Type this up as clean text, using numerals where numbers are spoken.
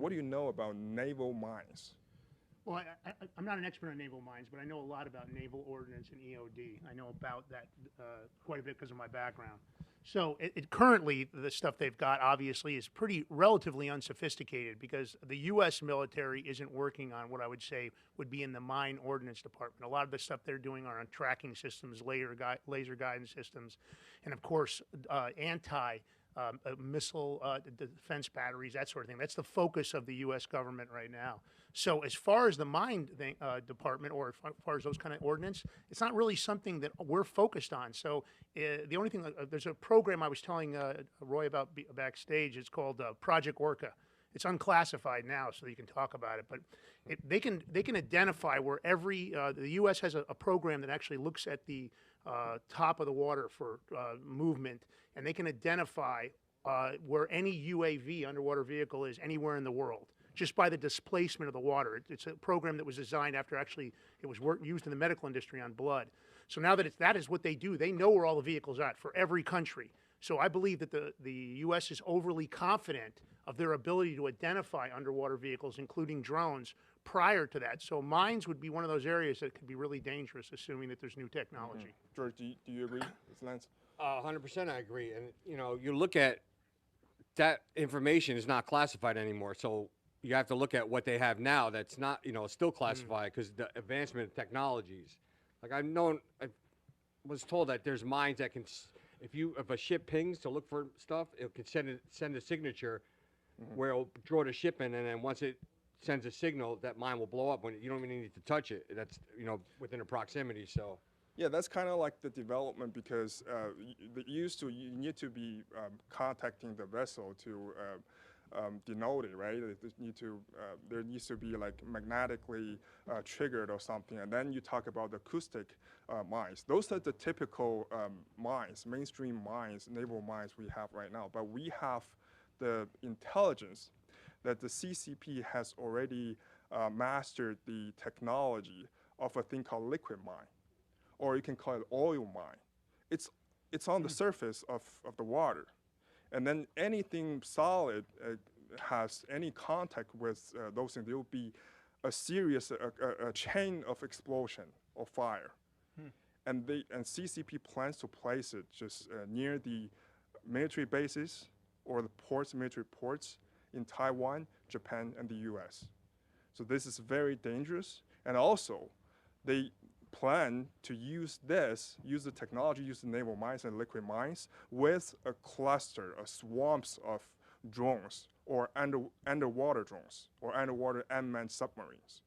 what do you know about naval mines? Well, I'm not an expert on naval mines, but I know a lot about naval ordnance and EOD. I know about that quite a bit because of my background. So currently, the stuff they've got, obviously, is pretty relatively unsophisticated because the U.S. military isn't working on what I would say would be in the mine ordnance department. A lot of the stuff they're doing are on tracking systems, laser guidance systems, and, of course, missile defense batteries, that sort of thing. That's the focus of the U.S. government right now. So as far as the mine department, or as far as those kind of ordnance, it's not really something that we're focused on. So the only thing, there's a program I was telling Roy about backstage. It's called Project Orca. It's unclassified now, so you can talk about it. But they can identify where the U.S. has a program that actually looks at the top of the water for movement, and they can identify where any UAV, underwater vehicle, is anywhere in the world, just by the displacement of the water. It's a program that was designed after actually it was used in the medical industry on blood. So now that that is what they do, they know where all the vehicles are at for every country. So I believe that the U.S. is overly confident of their ability to identify underwater vehicles, including drones, prior to that. So mines would be one of those areas that could be really dangerous, assuming that there's new technology. George, do you agree with Lance? 100% I agree. And, you look at that information is not classified anymore. So you have to look at what they have now that's not, still classified because the advancement of technologies. Like I was told that there's mines that can, if a ship pings to look for stuff, it can send a signature where it'll draw the ship in, and then once it sends a signal, that mine will blow up when you don't even need to touch it. That's, within a proximity, so. Yeah, that's kind of like the development because you need to be contacting the vessel to denote it, right? There needs to be like magnetically triggered or something, and then you talk about the acoustic mines. Those are the typical mines, mainstream mines, naval mines we have right now. But we have the intelligence that the CCP has already mastered the technology of a thing called liquid mine, or you can call it oil mine. It's on the surface of the water. And then anything solid has any contact with those things, there will be a serious a chain of explosion or fire. And CCP plans to place it just near the military bases or the military ports in Taiwan, Japan, and the US. So this is very dangerous. And also, they plan to use the technology, use the naval mines and liquid mines with a cluster, a swamps of drones or underwater drones or underwater unmanned submarines.